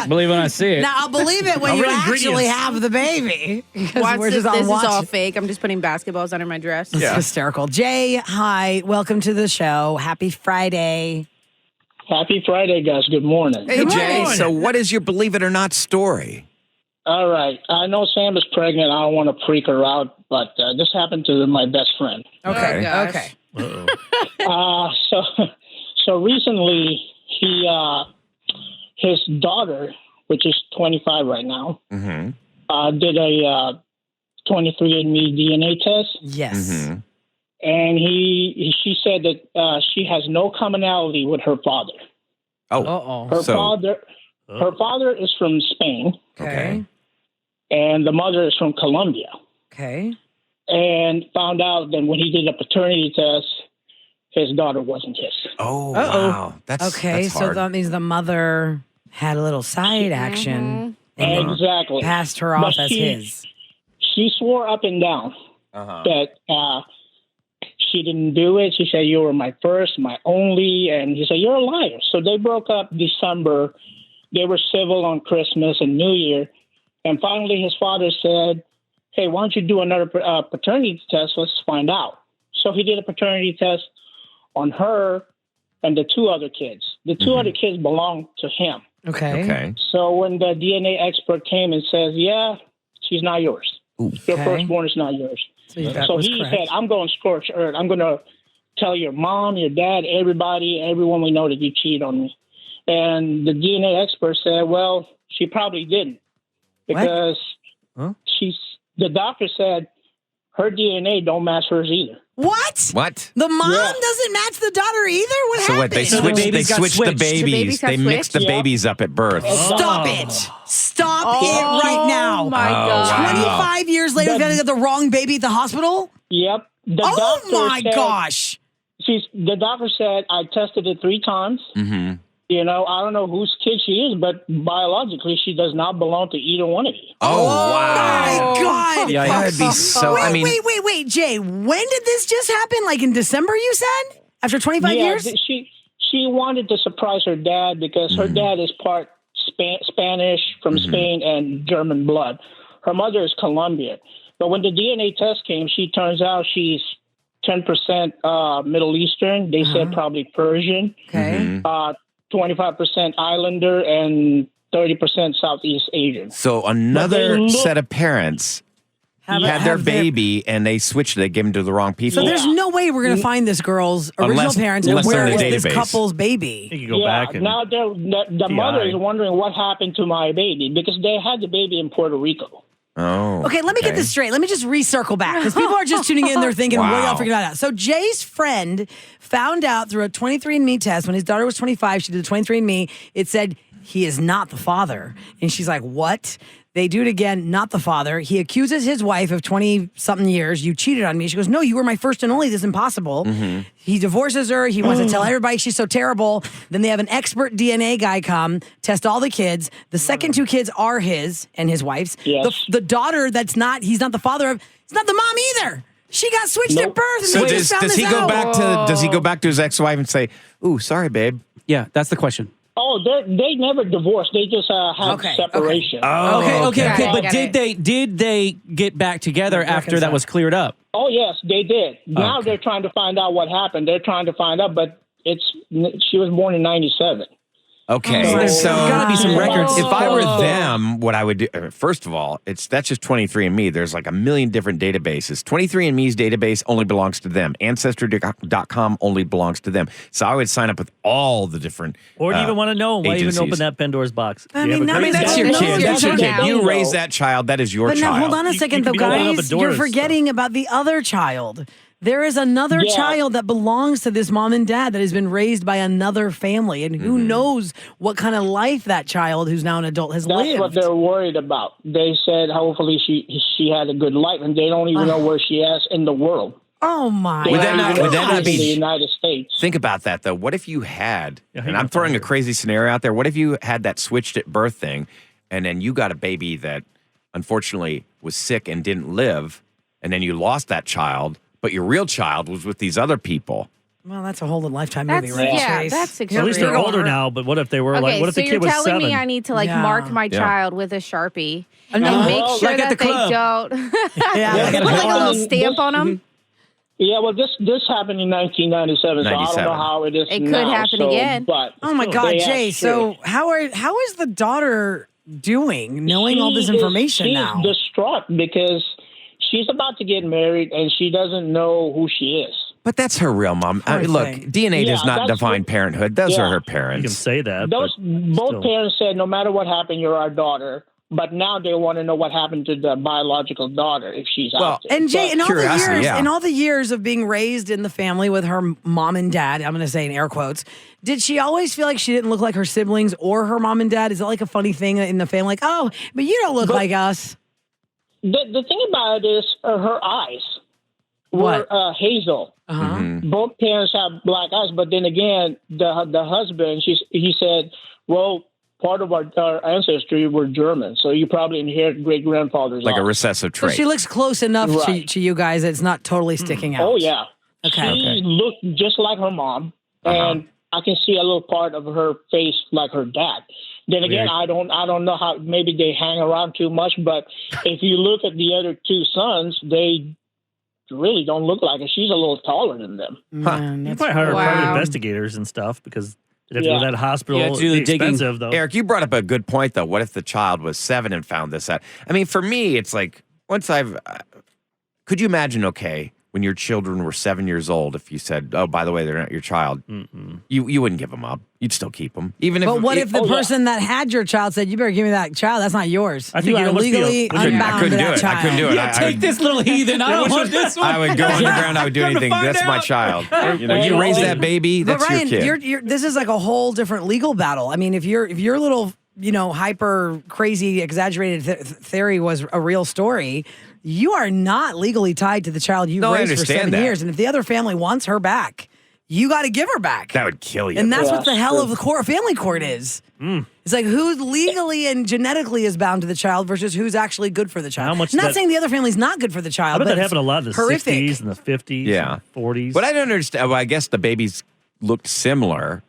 Believe it when I see it. Now, I'll believe it when I'll you read actually ingredients. have the baby. Because Watch we're this. just on This is watch. all fake. I'm just putting basketballs under my dress. It's hysterical. Jay, hi. Welcome to the show. Happy Friday. Happy Friday, guys. Good morning. Hey, Good Jay, morning. so what is your believe it or not story? All right. I know Sam is pregnant. I don't want to freak her out, but this happened to my best friend. Okay. Oh, gosh. Okay. So recently, his daughter, which is 25 right now, Mm-hmm. did a 23andMe DNA test, Yes. Mm-hmm. and she said that she has no commonality with her father. Oh, Uh-oh. Her father is from Spain, Okay. and the mother is from Colombia. Okay. And found out that when he did a paternity test, his daughter wasn't his. oh, wow. That's Okay. that's So hard. that means the mother had a little side action and then Exactly. passed her off But as his. She swore up and down Uh-huh. that she didn't do it. She said, "You were my first, my only," and he said, "You're a liar." So they broke up December. They were civil on Christmas and New Year, and finally his father said, "Hey, why don't you do another paternity test? Let's find out." So he did a paternity test on her and the two other kids. The 2 other kids belonged to him. Okay. Okay. So when the DNA expert came and says, "Yeah, she's not yours. Your Okay. firstborn is not yours." So that So was he correct. said, "I'm going scorched earth. I'm going to tell your mom, your dad, everyone we know that you cheated on me." And the DNA expert said, "Well, she probably didn't, because the doctor said her DNA don't match hers either." What? What? The mom Yeah. doesn't match the daughter either? What So happened? what? They So the switched. They babies got switched the switched. The babies. babies got They mixed the switched? Yeah. babies up at birth. Stop it. Stop it right now. Oh, my Oh, God. wow. 25 years later, But- got to get the wrong baby at the hospital? Yep. The Oh doctor my said, gosh. The doctor said, "I tested it 3 times. Mm-hmm. You know, I don't know whose kid she is, but biologically, she does not belong to either one of you." Oh, My wow. God. Yeah, That would be so. Wait, I mean, wait, Jay. When did this just happen? Like in December, you said? After 25 years? She wanted to surprise her dad because her dad is part Spanish from Spain and German blood. Her mother is Colombian. But when the DNA test came, she turns out she's 10% Middle Eastern. They said probably Persian. Okay. 25% Islander and 30% Southeast Asian. so another look- set of parents had their baby and they switched it. They gave them to the wrong people. So there's no way we're going to find this girl's original Unless- parents and unless where they're in is the this database. couple's baby. You can go back and now the mother is wondering what happened to my baby because they had the baby in Puerto Rico. Oh. Okay, let me get this straight. Let me just recircle back because people are just tuning in. They're thinking, what Wow. y'all figured that out? So Jay's friend found out through a 23andMe test when his daughter was 25. She did a 23andMe. It said he is not the father. And she's like, what? They do it again, not the father. He accuses his wife of 20-something years. You cheated on me. She goes, no, you were my first and only. This is impossible. He divorces her. He wants to tell everybody she's so terrible. Then they have an expert DNA guy come, test all the kids. The second 2 kids are his and his wife's. Yes. The daughter he's not the father of, it's not the mom either. She got switched at Nope. birth. And So they just found does this he go out. back to his ex-wife and say, "Ooh, sorry, babe"? yeah, that's the question. Oh, they never divorced. They just had separation. Oh, Okay. I But get it. did they get back together after that was cleared up? Oh, yes, they did. Now they're trying to find out what happened. They're trying to find out, but she was born in 97. Okay, So there's so gotta be some records. If I were them, what I would do, first of all, that's just 23andMe. There's like a million different databases. 23andMe's database only belongs to them. Ancestry.com only belongs to them. So I would sign up with all the different. Or do you even want to know? Why agencies. even open that Pandora's box? I You have mean, a I crazy- mean, That's your No, kid. you're That's your talking kid. about- You raise that child. That is your But child. now, hold on a You second, could though, be opening up guys. a door You're and stuff. forgetting about the other child. There is another Yeah. child that belongs to this mom and dad that has been raised by another family. And who knows what kind of life that child, who's now an adult, has That's lived. what they're worried about. They said hopefully she had a good life, and they don't even know where she is in the world. Oh, my Would that They not- don't would that even not know in be- the United States? Think about that, though. What if you had, hang and on, I'm throwing a Tyler. crazy scenario out there. What if you had that switched at birth thing, and then you got a baby that unfortunately was sick and didn't live, and then you lost that child, but your real child was with these other people? Well, that's a whole Lifetime That's, movie, right? yeah, Chase? that's At least they're extreme. older now, but what if they were Okay, what if so the you're kid was telling 7? me I need to Yeah. mark my Yeah. child with a Sharpie no. and make Well, sure like at that the they club. don't Yeah, like put a like a little This- stamp on them? Yeah, well, this happened in 1997, so I don't 97. know how it is It could now, happen so- again. But Oh my God, Yeah, Jay. sure. So how is the daughter doing, knowing all this information she's now? distraught because she's about to get married and she doesn't know who she is. But that's her real mom. Look, thing. DNA does Yeah, not that's define what- parenthood. Those are Yeah. her You can parents. say that. Those but both still. parents said, no matter what happened, you're our daughter. But now they want to know what happened to the biological daughter if she's out there. And Jay, But- in all the Curiosity, years, yeah. in all the years of being raised in the family with her mom and dad, I'm going to say in air quotes, did she always feel like she didn't look like her siblings or her mom and dad? Is it like a funny thing in the family? Like, oh, but you don't look like us. the thing about it is her eyes What? were hazel. Uh-huh. Both parents have black eyes, but then again, the husband, he said, well, part of our ancestry were German, so you probably inherit great grandfather's Like a eyes. recessive So trait. she looks close enough Right. to you guys that it's not totally sticking out. Oh yeah, Okay. she looked just like her mom, and I can see a little part of her face like her dad. Then again, I don't know how. Maybe they hang around too much, but if you look at the other two sons, they really don't look like her. She's a little taller than them. Man, You that's probably hire Wow. private investigators and stuff because they'd have to go to Yeah. that hospital. Yeah, to do It'd the be digging. expensive, though. Eric, you brought up a good point, though. What if the child was 7 and found this out? I mean, for me, it's like once could you imagine, okay, when your children were 7 years old, if you said, oh, by the way, they're not your child, you wouldn't give them up. You'd still keep them. Even if. But what if the Oh, yeah. person that had your child said, "You better give me that child. That's not yours. I think you you'd are almost be legally a- I couldn't- I unbound couldn't to do that it. I child." couldn't do it. Yeah, take this little heathen. I don't want this one. I would go underground. I would do Come to anything. find That's my out. child. You know, Well, you raise well, that baby. But That's Ryan, your kid. you're, this is like a whole different legal battle. I mean, if your little, hyper crazy exaggerated theory was a real story, you are not legally tied to the child you've No, I raised for understand 7 that. years. And if the other family wants her back, you got to give her back. That would kill you. And that's Yeah, what the hell true. of the family court is. It's like who legally and genetically is bound to the child versus who's actually good for the child. How much Not that- saying the other family's not good for the child. I bet but that it's happened a lot in the horrific. 60s and the 50s Yeah. and 40s. But I don't understand. Well, I guess the babies looked similar.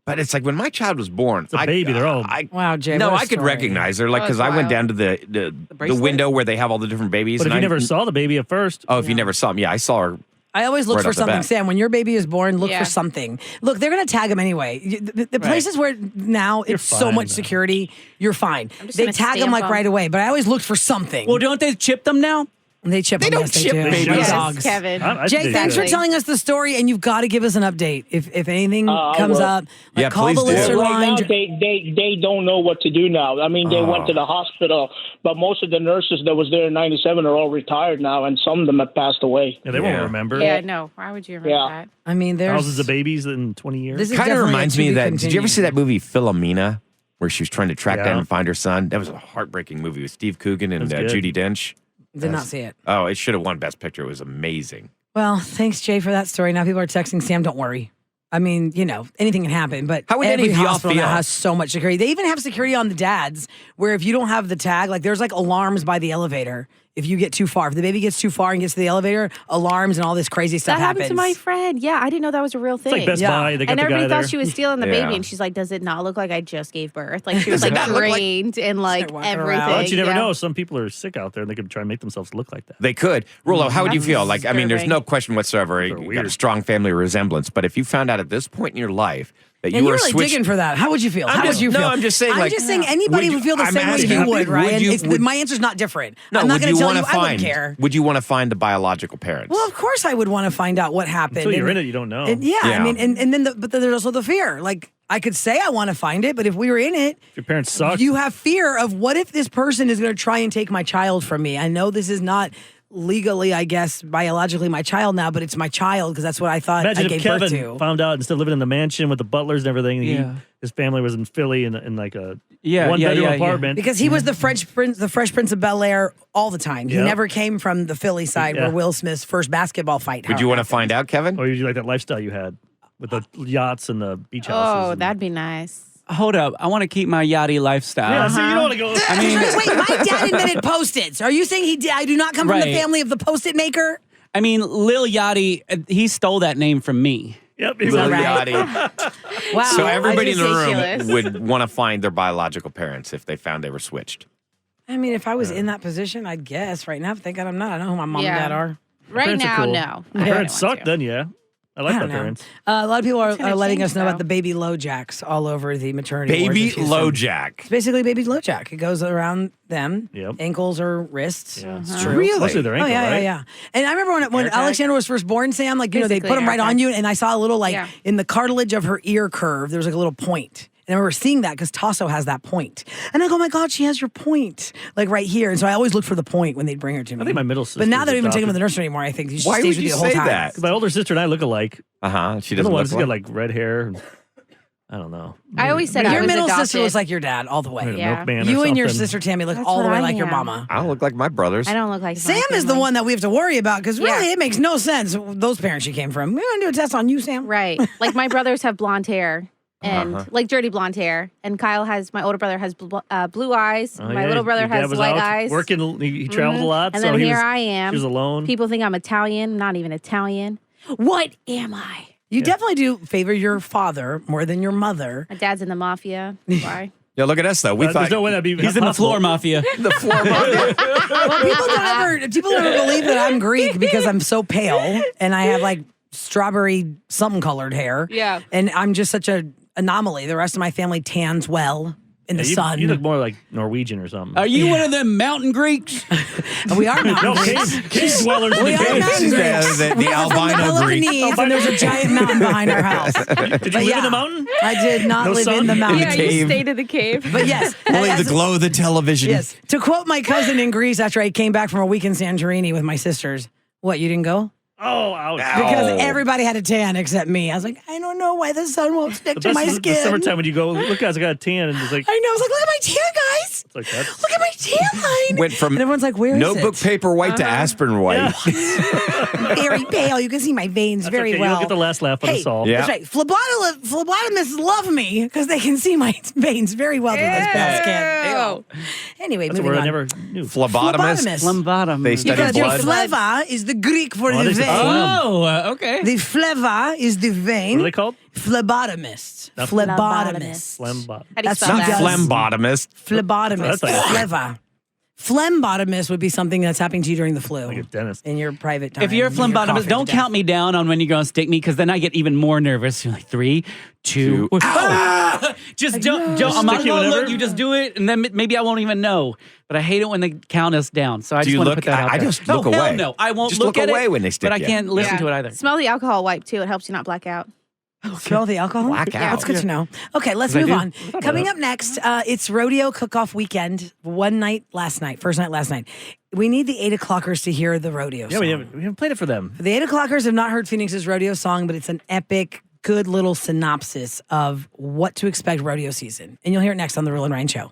But it's like when my child was born, a baby, they're all- Wow, Jay, No, what a I could story. recognize her, like That because was I went wild. down to the bracelet? window where they have all the different babies. But if and you I- never saw the baby at first, oh, if you never saw them, yeah, I saw her. I always look Right for off the something, bat. Sam. When your baby is born, look Yeah. for something. Look, they're going to tag them anyway. The places where now it's so fine, much though. security, you're fine. just They gonna tag them stamp like 'em. right away, but I always looked for something. Well, don't they chip them now? They chip them. don't Yes, chip they do. babies. Like Yes, dogs. Kevin. I Jay, think thanks for they- telling us the story, and you've got to give us an update if anything I comes will. up. Like, Yeah, call the please do. listener Right now, line. they don't know what to do now. I mean, they went to the hospital, but most of the nurses that was there in '97 are all retired now, and some of them have passed away. Yeah, they Yeah. won't remember. Yeah, no. Why would you remember Yeah. that? I mean, there's Thousands of babies in 20 years. This is Kind of definitely a reminds to me be of that. Did you ever continued. see that movie Philomena, where she was trying to track Yeah. down and find her son? That was a heartbreaking movie with Steve Coogan and That's good. Judi Dench. Did not see it. Oh, it should have won Best Picture. It was amazing. Well, thanks, Jay, for that story. Now people are texting Sam, don't worry. I mean, anything can happen, but How would any every of y'all hospital now feel? has so much security. They even have security on the dads where if you don't have the tag, like there's like alarms by the elevator if you get too far. If the baby gets too far and gets to the elevator, alarms and all this crazy stuff That happened happens. to my friend. Yeah, I didn't know that was a real thing. It's like Best Yeah. Buy. They got And the everybody guy there. thought she was stealing the Yeah. baby, and she's like, "Does it not look like I just gave birth?" Like she was Does it like not look like- trained and like walking everything. around. But you never Yeah. know. Some people are sick out there and they could try and make themselves look like that. They could. Rulo, how would you That's feel? Like, I mean, there's disturbing. no question whatsoever. You got a weird. strong family resemblance. But if you found out at this point in your life that you And were you're really switched, digging for that. How would you feel? How would you feel? No, I'm just saying. I'm just saying anybody would feel the I'm same way asking, you would, would Ryan. you- My answer's not different. No, I'm not would going to you tell want you to I wouldn't find? care. Would you want to find the biological parents? Well, of course I would want to find out what happened. Until you're And- in it, you don't know. and yeah, I Yeah. mean, and then but then there's also the fear. Like I could say I want to find it, but if we were in it, If your parents suck, you have fear of what if this person is going to try and take my child from me. I know this is not legally, I guess, biologically my child now, but it's my child because that's what I thought imagine I if gave birth Kevin to. found out instead of living in the mansion with the butlers and everything, Yeah. his family was in Philly in like a Yeah, one yeah, bedroom yeah, yeah. apartment. Because he was the Fresh Prince of Bel Air all the time. He Yeah. never came from the Philly side Yeah. where Will Smith's first basketball fight. would you want to find out, Kevin? Or you like that lifestyle you had with the yachts and the beach houses. Oh, and- that'd be nice. Hold up. I want to keep my yachty lifestyle. Yeah, so you don't want to go. I mean, Wait, my dad invented Post-its. Are you saying I do not come from the Right. family of the Post-it maker? Lil Yachty, he stole that name from me. Yep. Lil right? Yachty. Wow. So everybody in the ridiculous. room would want to find their biological parents if they found they were switched. I mean, if I was in that position, I'd guess right now. Thank God I'm not. I know who my mom Yeah. and dad are. Right Parents are now, cool. no. My I don't parents want suck, to. then yeah. I like I my don't know. parents. A lot of people are gonna letting change, us know about though. the baby LoJacks all over the maternity wards Baby in Houston. LoJack. It's basically baby LoJack. It goes around them, Yep. ankles or wrists. Yeah. It's true. Really? Mostly their Oh ankle, yeah, right? yeah. And I remember when Air tag? Alexander was first born, Sam, like, you know, they Basically put him air right on tag. you, and I saw a little, like, Yeah. in the cartilage of her ear curve, there was like a little point. And I remember seeing that because Tasso has that point. And I go, oh my God, she has your point, like right here. And so I always look for the point when they'd bring her to me. I think my middle sister. But now they don't even take him to adopted. the nursery anymore, I think. She Why stays would with you the whole say time. that? My older sister and I look alike. She The other doesn't one's look got like. like red hair. I don't know. I always said I Your was middle adopted. sister looks like your dad all the way. Maybe a Yeah. milkman or You and your something. sister Tammy look That's all the what way I like your am. mama. I don't look like my brothers. I don't look like my Sam is the family. one that we have to worry about because really Yeah. it makes no sense. Those parents she came from. We're going to do a test on you, Sam. Right. Like my brothers have blonde hair and like dirty blonde hair. And Kyle has, my older brother has blue eyes. Oh, my yeah, little brother your dad has was white out eyes. Working, he traveled a lot. And so then he here was, I am. He was alone. People think I'm Italian. I'm not even Italian. What am I? You definitely do favor your father more than your mother. My dad's in the mafia. Why? Yeah, look at us though. We There's thought no way that'd be He's in the floor mafia. the floor mafia. Well, people don't ever believe that I'm Greek because I'm so pale and I have like strawberry something colored hair. Yeah. And I'm just such a anomaly. The rest of my family tans well in the sun. You look more like Norwegian or something. Are you one of them mountain Greeks? We are mountain no, Greeks. cave dwellers in We the are caves. mountain Yeah, Greeks. the We're from albino Greek. Peloponnese, and there's a giant mountain behind our house. Did you live in the mountain? I did not No live sun? in the mountain. Yeah, cave. you stayed in the cave. But yes, Only as- the glow of the television. yes. To quote my cousin in Greece after I came back from a week in Santorini with my sisters, what, you didn't go? Oh, ouch. Because Oh. everybody had a tan except me. I was like, I don't know why the sun won't stick The to best my is skin. the summertime when you go, look, guys, I got a tan, and it's like, I know. I was like, look at my tan, guys. it's like that's Look at my tan line. Went from and everyone's like, where is notebook it? paper white to aspirin white. Very pale. You can see my veins very okay. well. You'll get the last laugh on Hey, us all. Yeah. that's right. Phlebotomists love me because they can see my veins very well through this pale skin. Anyway, That's a moving word on. I never knew. Phlebotomist. Bottom. They study Because your blood. fleva is the Greek for Oh, the they said vein. phlegm. Oh, okay. The fleva is the vein. What are they called? Phlebotomist. That's- Phlebotomist. Phlegm bot. How do you That's spell not that? Phlegbotomist. Phlebotomist. That's like- Fleva. Phlegbotomist would be something that's happening to you during the flu. Like a dentist. In your private time. If you're a when phlebotomist, coughing don't to count me down on when you're going to stick me because then I get even more nervous. You're like 3, 2, just don't. I might Stick as you well whenever? look. You just do it, and then maybe I won't even know. But I hate it when they count us down. So I Do just you want to look? put that out I there. just look Oh, hell away. no, I won't Just look look at away it, when they stick But I you. can't listen Yeah. to it either. Smell the alcohol wipe too. It helps you not black out. Smell the alcohol? Black out. That's good to know. Okay, let's I move do. on. Coming up next, it's rodeo cook-off weekend. First night last night. We need the 8 o'clockers to hear the rodeo Yeah, song. we haven't played it for them. The 8 o'clockers have not heard Phoenix's rodeo song, but it's an epic, good little synopsis of what to expect rodeo season. And you'll hear it next on The Real and Ryan Show.